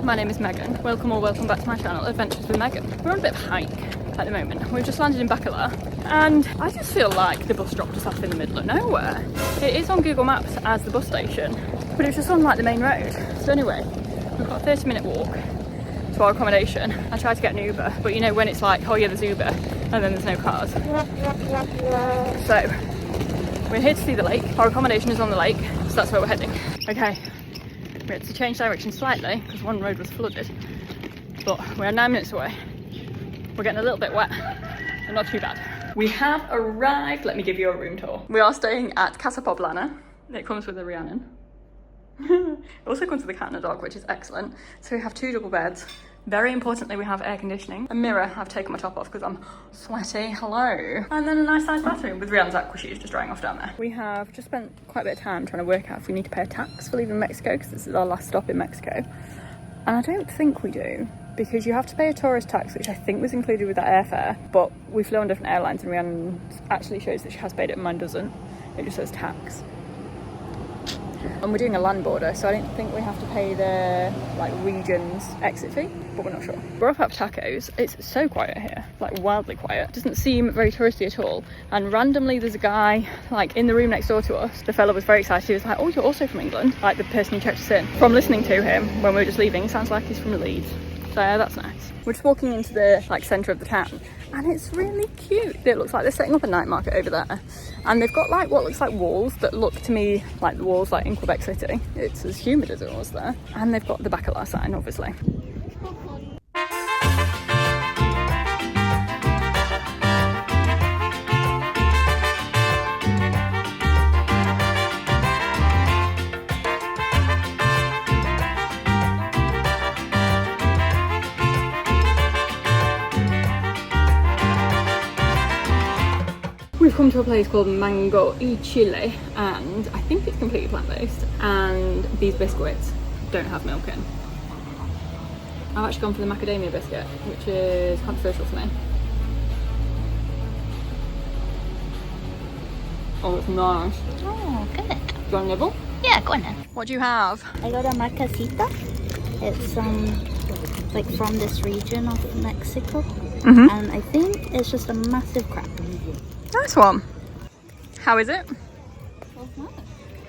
my name is Megan. Welcome or welcome back to my channel, Adventures with Megan. We're on a bit of a hike at the moment. We've just landed in Bacalar and I just feel like the bus dropped us off in the middle of nowhere. It is on Google Maps as the bus station, but it's just on like the main road. So anyway, we've got a 30-minute walk to our accommodation. I tried to get an Uber, but you know when it's like, oh yeah, there's Uber, and then there's no cars. So we're here to see the lake. Our accommodation is on the lake, so that's where we're heading. Okay, we had to change direction slightly because one road was flooded, but we're 9 minutes away. We're getting a little bit wet, but not too bad. We have arrived. Let me give you a room tour. We are staying at Casa Poblana. It comes with a Rhiannon. It also comes with a cat and a dog, which is excellent. So we have 2 double beds. Very importantly, we have air conditioning. A mirror. I've taken my top off because I'm sweaty. Hello. And then a nice sized bathroom with Rhiannon's aqua shoes just drying off down there. We have just spent quite a bit of time trying to work out if we need to pay a tax for leaving Mexico, because this is our last stop in Mexico. And I don't think we do, because you have to pay a tourist tax, which I think was included with that airfare. But we flew on different airlines and Rhiannon actually shows that she has paid it and mine doesn't. It just says tax. And we're doing a land border, so I don't think we have to pay the like region's exit fee, but we're not sure. We're off at tacos. It's so quiet here, like wildly quiet. It doesn't seem very touristy at all. And randomly there's a guy like in the room next door to us. The fella was very excited. He was like, oh, you're also from England? Like the person who checked us in. From listening to him when we were just leaving, it sounds like he's from Leeds. So yeah, that's nice. We're just walking into the like centre of the town, and it's really cute. It looks like they're setting up a night market over there, and they've got like what looks like walls that look to me like the walls like in Quebec City. It's as humid as it was there, and they've got the Bacalar sign, obviously. We've come to a place called Mango y Chile, and I think it's completely plant-based, and these biscuits don't have milk in. I've actually gone for the macadamia biscuit, which is controversial for me. Oh, it's nice. Oh, good. Do you want a nibble? Yeah, go on then. What do you have? I got a marcasita. It's like from this region of Mexico, and I think it's just a massive crab. Nice one. How is it? Oh, nice.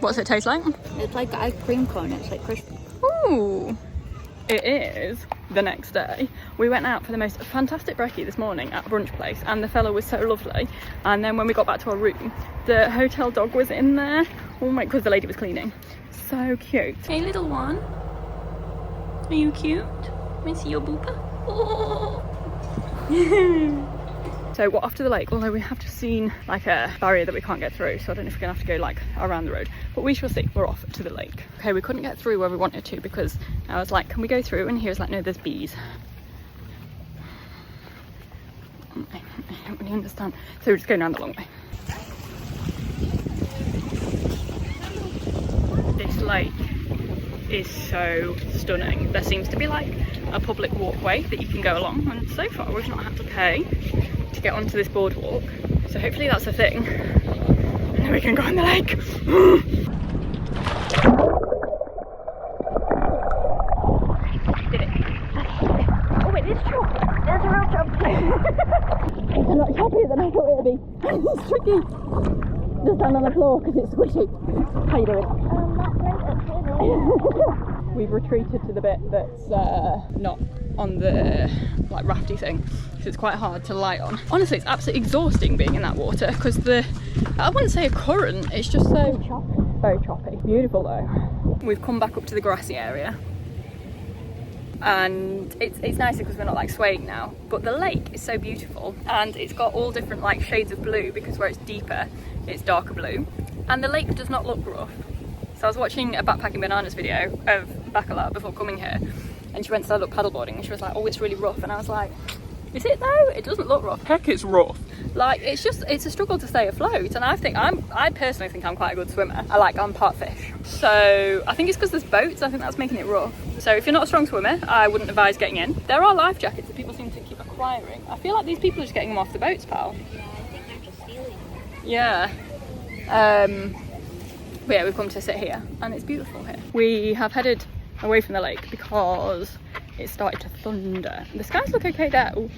What's it taste like? It's like ice cream cone. It's like crispy. Ooh. It is the next day. We went out for the most fantastic brekkie this morning at a brunch place, and the fella was so lovely. And then when we got back to our room, the hotel dog was in there. Oh my, because the lady was cleaning. So cute. Hey little one. Are you cute? Let me see your booper. Oh. So we're off to the lake, although we have just seen like a barrier that we can't get through, so I don't know if we're gonna have to go like around the road, but we shall see. We're off to the lake. Okay, we couldn't get through where we wanted to because I was like, can we go through? And he was like, no, there's bees. I don't really understand. So we're just going around the long way. This lake is so stunning. There seems to be like a public walkway that you can go along, and so far we've not had to pay to get onto this boardwalk, so hopefully that's a thing, and then we can go on the lake. Did it? Oh wait, it's chop. There's a real chop. It's a lot choppier than I thought it would be. It's tricky. Just stand on the floor because it's squishy. How you doing? We've retreated to the bit that's not on the like rafty thing, because it's quite hard to lie on. Honestly, it's absolutely exhausting being in that water because I wouldn't say a current, it's just so choppy. Very choppy. Beautiful though. We've come back up to the grassy area, and it's nicer because we're not like swaying now, but the lake is so beautiful, and it's got all different like shades of blue, because where it's deeper it's darker blue, and the lake does not look rough. So I was watching a Backpacking Bananas video of Bacalar before coming here, and she went to start look paddleboarding, and she was like, oh, it's really rough, and I was like, is it though? It doesn't look rough. Heck, it's rough. Like, it's a struggle to stay afloat, and I personally think I'm quite a good swimmer. I'm part fish. So I think it's because there's boats, I think that's making it rough. So if you're not a strong swimmer, I wouldn't advise getting in. There are life jackets that people seem to keep acquiring. I feel like these people are just getting them off the boats, pal. Yeah, I think they're just stealing them. Yeah. But yeah, we've come to sit here, and it's beautiful here. We have headed away from the lake because it started to thunder. The skies look okay there. Ooh.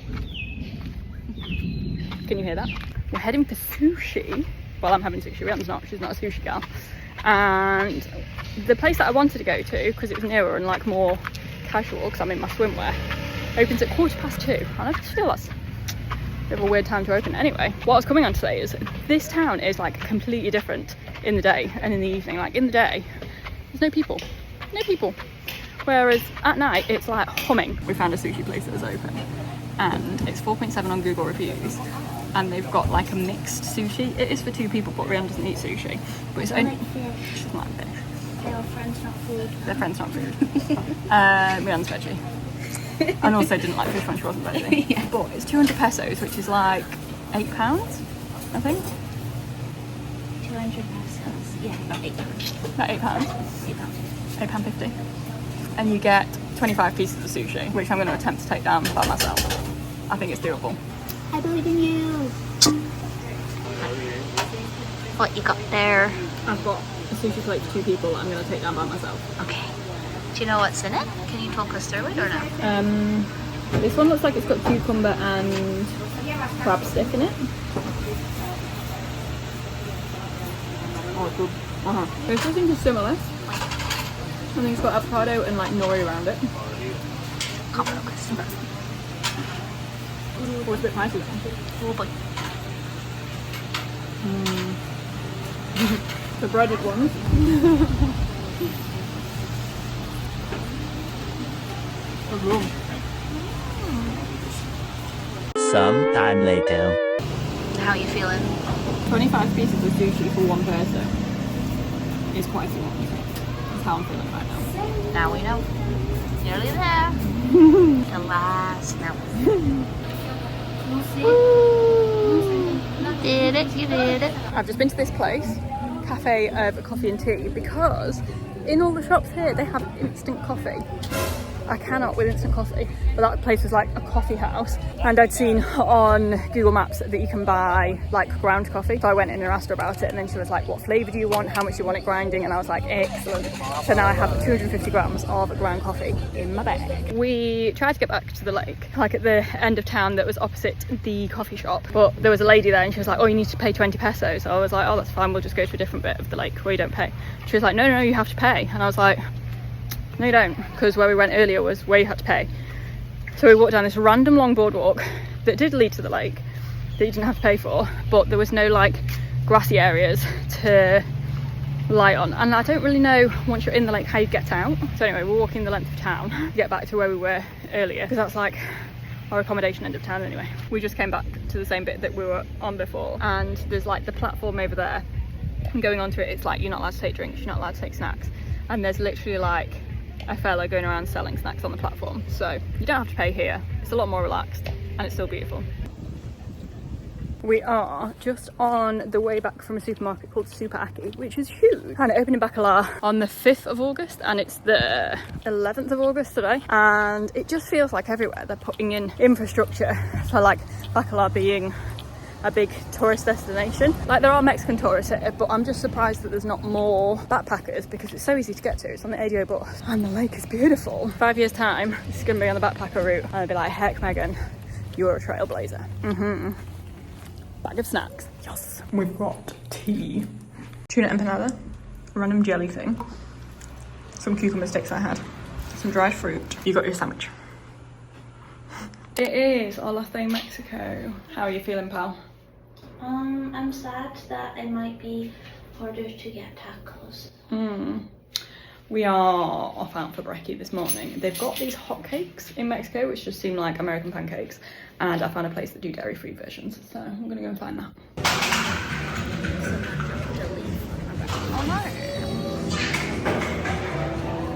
Can you hear that? We're heading for sushi. Well, I'm having sushi. Rihanna's not. She's not a sushi gal. And the place that I wanted to go to, because it was nearer and like more casual, because I'm in my swimwear, opens at 2:15. And I just feel that's a bit of a weird time to open. Anyway, what I was coming on today is this town is like completely different in the day and in the evening. Like in the day, there's no people. No people. Whereas at night, it's like humming. We found a sushi place that was open. And it's 4.7 on Google reviews. And they've got like a mixed sushi. It is for 2 people, but Rihanna doesn't eat sushi. But it's only... Like fish. She doesn't like fish. They are friends, not food. They're friends, not food. Rihanna's veggie. And also didn't like fish when she wasn't veggie. Yeah. But it's 200 pesos, which is like £8, I think. 200 pesos. Yeah, about £8. About £8. £8. £8.50. And you get 25 pieces of sushi, which I'm going to attempt to take down by myself. I think it's doable. I believe in you. What you got there? I've got a sushi plate for 2 people that I'm going to take down by myself. Okay. Do you know what's in it? Can you talk us through it or no? This one looks like it's got cucumber and crab stick in it. Oh, it's good. This I think is similar. I think it's got avocado and like nori around it. Can't focus. Okay. Oh, it's a bit pricey though. Oh boy. The breaded ones. Some time later. How are you feeling? 25 pieces of sushi for 1 person is quite a lot. That's how I'm feeling right now. Now we know. Nearly there. The last now. You did it, you did it. I've just been to this place, Cafe of Coffee and Tea, because in all the shops here they have instant coffee. I cannot with instant coffee, but that place was like a coffee house, and I'd seen on Google Maps that you can buy like ground coffee. So I went in and asked her about it, and then she was like, what flavour do you want, how much do you want it grinding? And I was like, excellent. So now I have 250 grams of ground coffee in my bag. We tried to get back to the lake, like at the end of town that was opposite the coffee shop, but there was a lady there and she was like, oh, you need to pay 20 pesos. So I was like, oh, that's fine, we'll just go to a different bit of the lake where you don't pay. She was like, no, you have to pay. And I was like, no you don't, because where we went earlier was where you had to pay. So we walked down this random long boardwalk that did lead to the lake that you didn't have to pay for, but there was no like grassy areas to lie on, and I don't really know once you're in the lake how you get out. So anyway, we're walking the length of town to get back to where we were earlier, because that's like our accommodation end of town anyway. We just came back to the same bit that we were on before, and there's like the platform over there, and going onto it, it's like you're not allowed to take drinks, you're not allowed to take snacks, and there's literally like a fella going around selling snacks on the platform. So you don't have to pay here, it's a lot more relaxed and it's still beautiful. We are just on the way back from a supermarket called Super Aki, which is huge, and it opened in Bacalar on the 5th of August and it's the 11th of August today, and it just feels like everywhere they're putting in infrastructure for like Bacalar being a big tourist destination. Like there are Mexican tourists here, but I'm just surprised that there's not more backpackers, because it's so easy to get to. It's on the ADO bus and the lake is beautiful. 5 years time, this is gonna be on the backpacker route and I'll be like, heck Megan, you're a trailblazer. Bag of snacks, yes. We've got tea, tuna empanada, a random jelly thing, some cucumber sticks I had, some dried fruit. You got your sandwich. It is our last day in Mexico. How are you feeling, pal? I'm sad that it might be harder to get tacos. We are off out for brekkie this morning. They've got these hotcakes in Mexico, which just seem like American pancakes, and I found a place that do dairy-free versions, so I'm gonna go and find that. Oh no!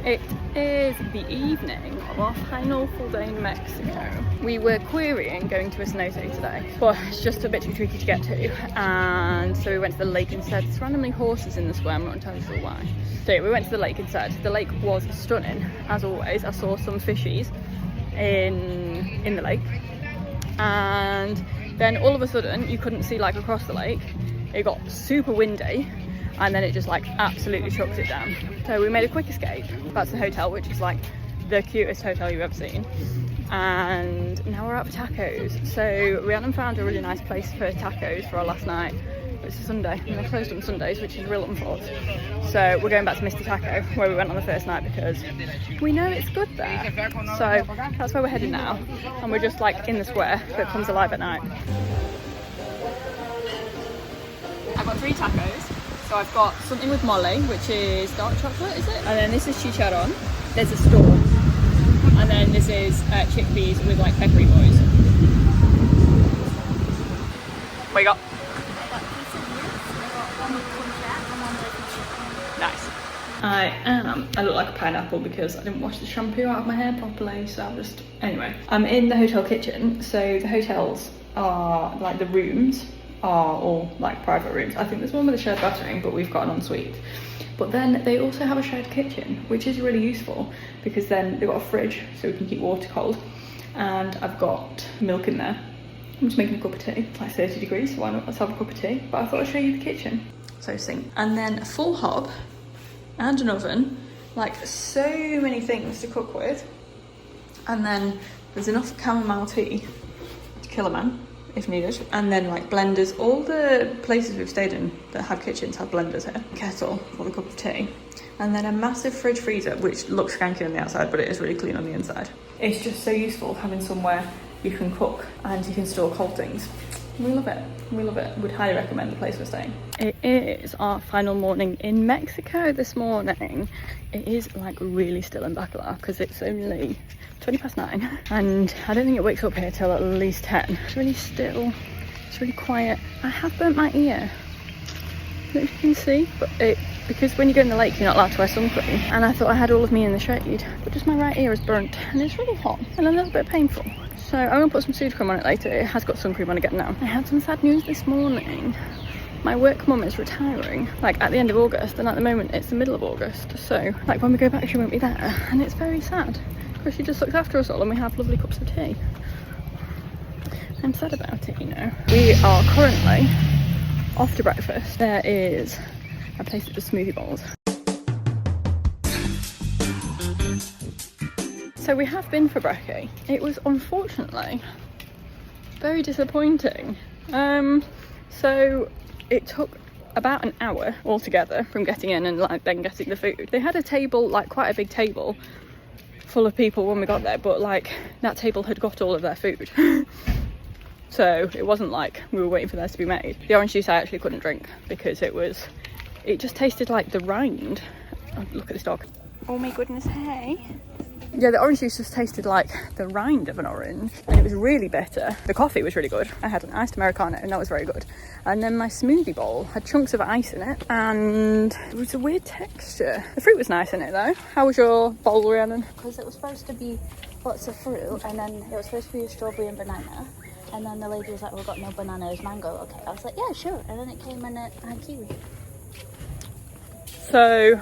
It is the evening of our final full day in Mexico. We were querying going to a cenote today, but it's just a bit too tricky to get to, and so we went to the lake instead. There's randomly horses in the square, I'm not entirely sure why. So yeah, we went to the lake instead. The lake was stunning, as always. I saw some fishies in the lake, and then all of a sudden you couldn't see like across the lake. It got super windy, and then it just like absolutely chucks it down. So we made a quick escape back to the hotel, which is like the cutest hotel you've ever seen. And now we're out for tacos. So Rhiannon found a really nice place for tacos for our last night. It's a Sunday and they're closed on Sundays, which is real unfortunate. So we're going back to Mr. Taco where we went on the first night because we know it's good there. So that's where we're heading now, and we're just like in the square that comes alive at night. I've got 3 tacos. So I've got something with mole, which is dark chocolate, is it? And then this is chicharron. There's a store. And then this is chickpeas with like peppery boys. What you got? Nice. I look like a pineapple because I didn't wash the shampoo out of my hair properly, so I'm just... Anyway, I'm in the hotel kitchen. So the hotels are, like the rooms are all like private rooms. I think there's one with a shared bathroom, but we've got an ensuite. But then they also have a shared kitchen, which is really useful because then they've got a fridge so we can keep water cold. And I've got milk in there. I'm just making a cup of tea. It's like 30 degrees, so why not? Let's have a cup of tea. But I thought I'd show you the kitchen. So sink. And then a full hob and an oven. Like so many things to cook with. And then there's enough chamomile tea to kill a man if needed. And then like blenders. All the places we've stayed in that have kitchens have blenders here. Kettle for the cup of tea. And then a massive fridge freezer, which looks skanky on the outside, but it is really clean on the inside. It's just so useful having somewhere you can cook and you can store cold things. We love it. We love it. Would highly recommend the place we're staying. It is our final morning in Mexico this morning. It is like really still in Bacalar because it's only 9:20 and I don't think it wakes up here till at least 10. It's really still. It's really quiet. I have burnt my ear. I don't know if you can see, but because when you go in the lake you're not allowed to wear sun cream, and I thought I had all of me in the shade, but just my right ear is burnt and it's really hot and a little bit painful. So I'm gonna put some Sudocrem on it later. It has got sun cream on again now. I had some sad news this morning. My work mum is retiring like at the end of August, and at the moment it's the middle of August, so like when we go back she won't be there, and it's very sad because she just looks after us all and we have lovely cups of tea. I'm sad about it, you know. We are currently off to breakfast. There is a place that does smoothie bowls. So we have been for brekkie. It was unfortunately very disappointing. So it took about an hour altogether from getting in and like then getting the food. They had a table, like quite a big table full of people when we got there, but like that table had got all of their food. So it wasn't like we were waiting for theirs to be made. The orange juice I actually couldn't drink because it just tasted like the rind. Oh, look at this dog. Oh my goodness, hey. Yeah, the orange juice just tasted like the rind of an orange and it was really bitter. The coffee was really good. I had an iced Americano and that was very good. And then my smoothie bowl had chunks of ice in it and it was a weird texture. The fruit was nice in it though. How was your bowl, Rhiannon? Because it was supposed to be lots of fruit, and then it was supposed to be a strawberry and banana. And then the lady was like, we've got no banana, it's mango. Okay, I was like, yeah, sure. And then it came in it had kiwi. So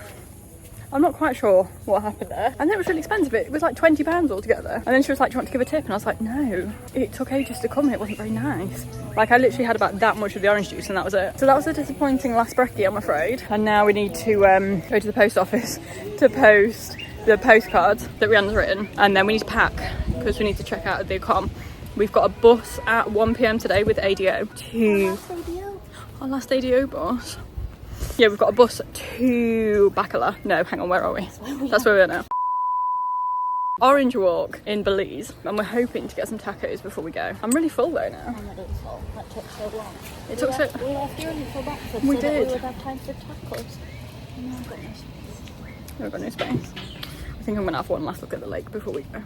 I'm not quite sure what happened there. And it was really expensive. It was like £20 altogether. And then she was like, do you want to give a tip? And I was like, no. It took ages to come and it wasn't very nice. Like I literally had about that much of the orange juice and that was it. So that was a disappointing last brekkie, I'm afraid. And now we need to go to the post office to post the postcards that Rhiannon's written. And then we need to pack because we need to check out the accom. We've got a bus at 1 PM today with ADO to... Our last ADO bus. Yeah, we've got a bus to Bacalar. No, hang on, where are we? That's where we are now. Orange Walk in Belize, and we're hoping to get some tacos before we go. I'm really full though now. I'm not full. That took so long. It took so... We left early for breakfast We so did. that we would have time for tacos. And now I've got no space. We've got no space. I think I'm gonna have one last look at the lake before we go.